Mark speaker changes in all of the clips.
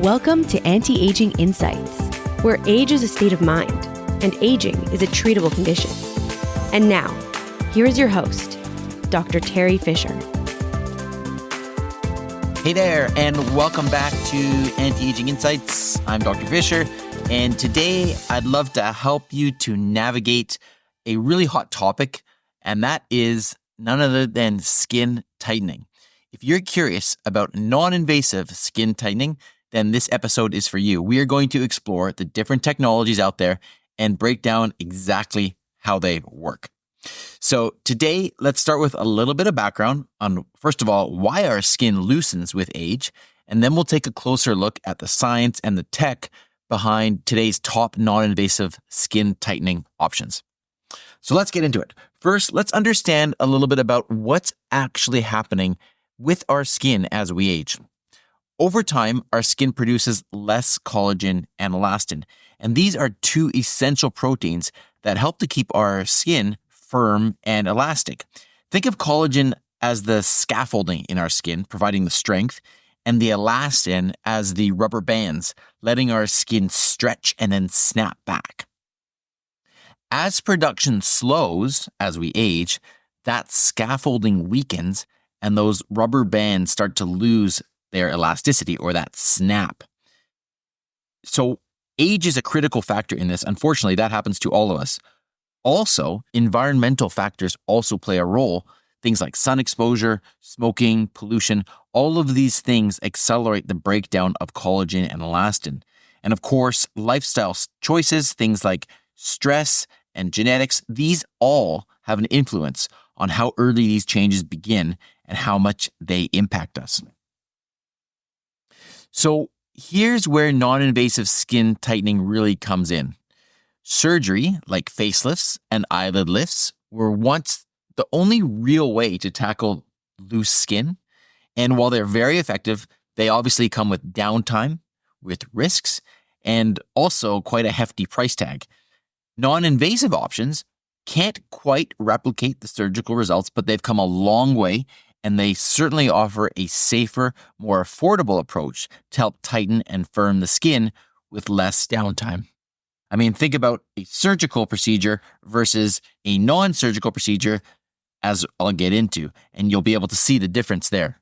Speaker 1: Welcome to Anti-Aging Insights, where age is a state of mind and aging is a treatable condition. And now, here is your host, Dr. Teri Fisher.
Speaker 2: Hey there, and welcome back to Anti-Aging Insights. I'm Dr. Fisher, and today I'd love to help you to navigate a really hot topic, and that is none other than skin tightening. If you're curious about non-invasive skin tightening, then this episode is for you. We are going to explore the different technologies out there and break down exactly how they work. So today, let's start with a little bit of background on, first of all, why our skin loosens with age, and then we'll take a closer look at the science and the tech behind today's top non-invasive skin tightening options. So let's get into it. First, let's understand a little bit about what's actually happening with our skin as we age. Over time, our skin produces less collagen and elastin, and these are two essential proteins that help to keep our skin firm and elastic. Think of collagen as the scaffolding in our skin, providing the strength, and the elastin as the rubber bands, letting our skin stretch and then snap back. As production slows as we age, that scaffolding weakens, and those rubber bands start to lose their elasticity or that snap. So age is a critical factor in this. Unfortunately, that happens to all of us. Also, environmental factors also play a role. Things like sun exposure, smoking, pollution, all of these things accelerate the breakdown of collagen and elastin. And of course, lifestyle choices, things like stress and genetics, these all have an influence on how early these changes begin and how much they impact us. So here's where non-invasive skin tightening really comes in. Surgery, like facelifts and eyelid lifts, were once the only real way to tackle loose skin. And while they're very effective, they obviously come with downtime, with risks, and also quite a hefty price tag. Non-invasive options can't quite replicate the surgical results, but they've come a long way, and they certainly offer a safer, more affordable approach to help tighten and firm the skin with less downtime. I mean, think about a surgical procedure versus a non-surgical procedure, as I'll get into, and you'll be able to see the difference there.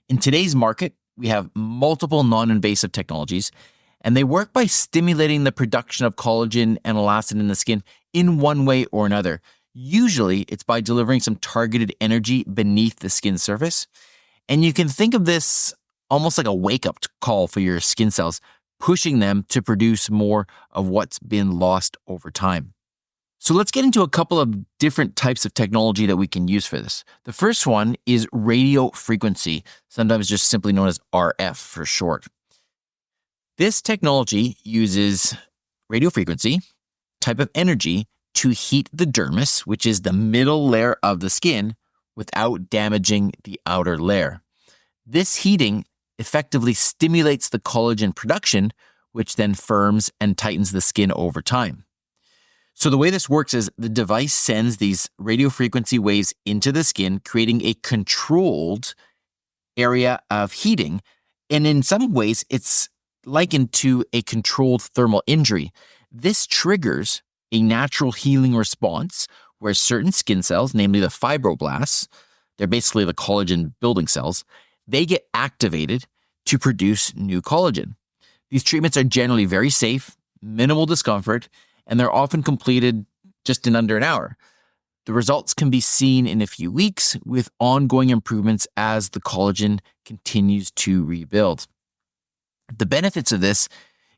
Speaker 2: In today's market, we have multiple non-invasive technologies, and they work by stimulating the production of collagen and elastin in the skin in one way or another. Usually, it's by delivering some targeted energy beneath the skin surface. And you can think of this almost like a wake-up call for your skin cells, pushing them to produce more of what's been lost over time. So let's get into a couple of different types of technology that we can use for this. The first one is radiofrequency, sometimes just simply known as RF for short. This technology uses radiofrequency type of energy to heat the dermis, which is the middle layer of the skin, without damaging the outer layer. This heating effectively stimulates the collagen production, which then firms and tightens the skin over time. So the way this works is the device sends these radiofrequency waves into the skin, creating a controlled area of heating. And in some ways, it's likened to a controlled thermal injury. This triggers a natural healing response where certain skin cells, namely the fibroblasts, they're basically the collagen building cells, they get activated to produce new collagen. These treatments are generally very safe, minimal discomfort, and they're often completed just in under an hour. The results can be seen in a few weeks with ongoing improvements as the collagen continues to rebuild. The benefits of this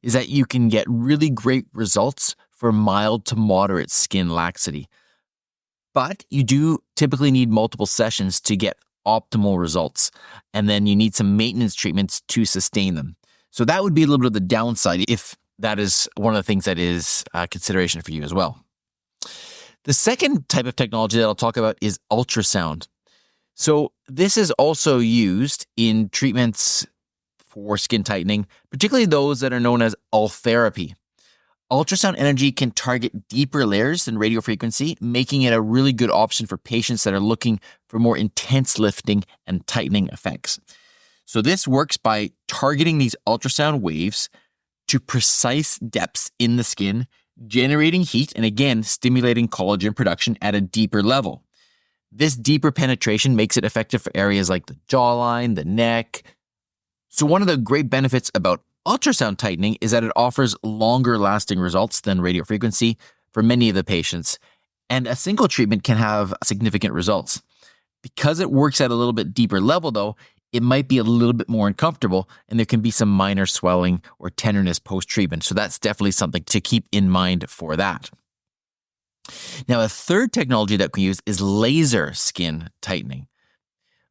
Speaker 2: is that you can get really great results for mild to moderate skin laxity. But you do typically need multiple sessions to get optimal results, and then you need some maintenance treatments to sustain them. So that would be a little bit of the downside if that is one of the things that is a consideration for you as well. The second type of technology that I'll talk about is ultrasound. So this is also used in treatments for skin tightening, particularly those that are known as ultherapy. Ultrasound energy can target deeper layers than radiofrequency, making it a really good option for patients that are looking for more intense lifting and tightening effects. So this works by targeting these ultrasound waves to precise depths in the skin, generating heat and again, stimulating collagen production at a deeper level. This deeper penetration makes it effective for areas like the jawline, the neck. So one of the great benefits about ultrasound tightening is that it offers longer lasting results than radiofrequency for many of the patients. And a single treatment can have significant results. Because it works at a little bit deeper level though, it might be a little bit more uncomfortable and there can be some minor swelling or tenderness post-treatment. So that's definitely something to keep in mind for that. Now, a third technology that we use is laser skin tightening.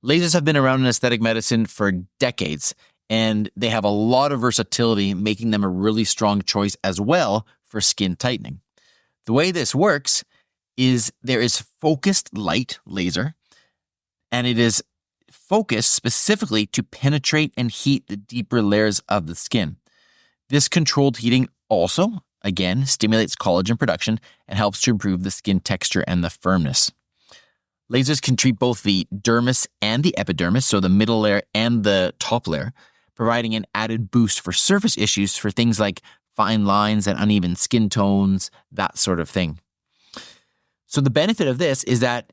Speaker 2: Lasers have been around in aesthetic medicine for decades, and they have a lot of versatility, making them a really strong choice as well for skin tightening. The way this works is there is focused light laser, and it is focused specifically to penetrate and heat the deeper layers of the skin. This controlled heating also, again, stimulates collagen production and helps to improve the skin texture and the firmness. Lasers can treat both the dermis and the epidermis, so the middle layer and the top layer, providing an added boost for surface issues for things like fine lines and uneven skin tones, that sort of thing. So the benefit of this is that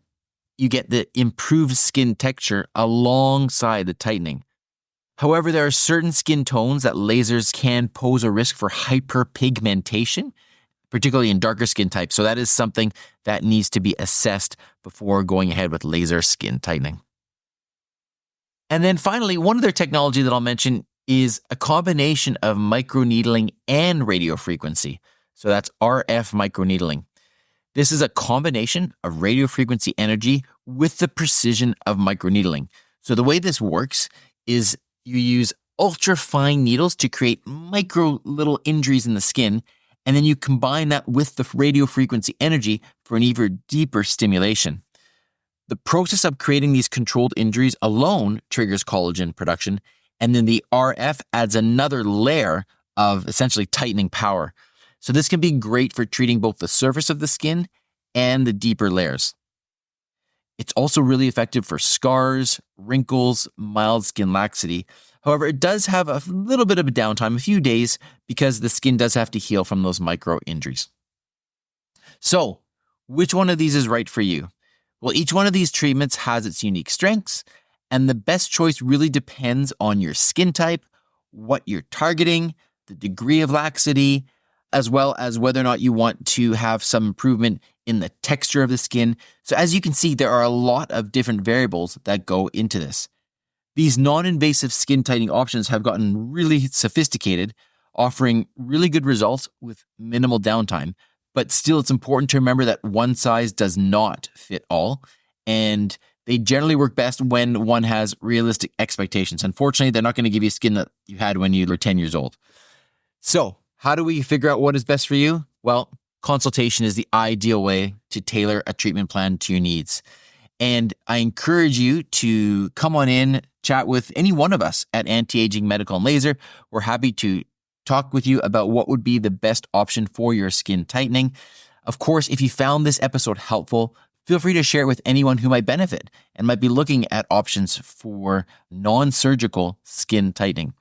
Speaker 2: you get the improved skin texture alongside the tightening. However, there are certain skin tones that lasers can pose a risk for hyperpigmentation, particularly in darker skin types. So that is something that needs to be assessed before going ahead with laser skin tightening. And then finally, one other technology that I'll mention is a combination of microneedling and radiofrequency. So that's RF microneedling. This is a combination of radiofrequency energy with the precision of microneedling. So the way this works is you use ultra fine needles to create micro little injuries in the skin, and then you combine that with the radiofrequency energy for an even deeper stimulation. The process of creating these controlled injuries alone triggers collagen production, and then the RF adds another layer of essentially tightening power. So this can be great for treating both the surface of the skin and the deeper layers. It's also really effective for scars, wrinkles, mild skin laxity. However, it does have a little bit of a downtime, a few days, because the skin does have to heal from those micro injuries. So, which one of these is right for you? Well, each one of these treatments has its unique strengths, and the best choice really depends on your skin type, what you're targeting, the degree of laxity, as well as whether or not you want to have some improvement in the texture of the skin. So as you can see, there are a lot of different variables that go into this. These non-invasive skin tightening options have gotten really sophisticated, offering really good results with minimal downtime. But still, it's important to remember that one size does not fit all, and they generally work best when one has realistic expectations. Unfortunately, they're not going to give you skin that you had when you were 10 years old. So, how do we figure out what is best for you? Well, consultation is the ideal way to tailor a treatment plan to your needs. And I encourage you to come on in, chat with any one of us at Anti-Aging Medical and Laser. We're happy to talk with you about what would be the best option for your skin tightening. Of course, if you found this episode helpful, feel free to share it with anyone who might benefit and might be looking at options for non-surgical skin tightening.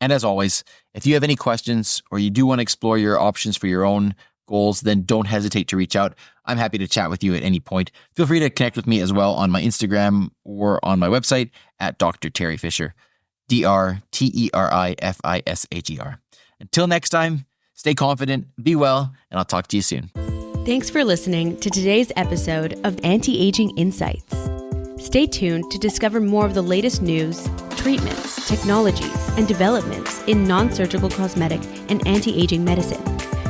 Speaker 2: And as always, if you have any questions or you do want to explore your options for your own goals, then don't hesitate to reach out. I'm happy to chat with you at any point. Feel free to connect with me as well on my Instagram or on my website at Dr. Teri Fisher, DrTerifisher. Until next time, stay confident, be well, and I'll talk to you soon.
Speaker 1: Thanks for listening to today's episode of Anti-Aging Insights. Stay tuned to discover more of the latest news, treatments, technologies, and developments in non-surgical cosmetic and anti-aging medicine.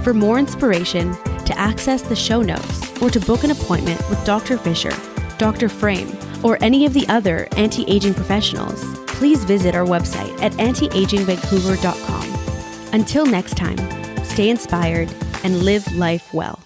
Speaker 1: For more inspiration, to access the show notes, or to book an appointment with Dr. Fisher, Dr. Frame, or any of the other anti-aging professionals, please visit our website at antiagingvancouver.com. Until next time, stay inspired and live life well.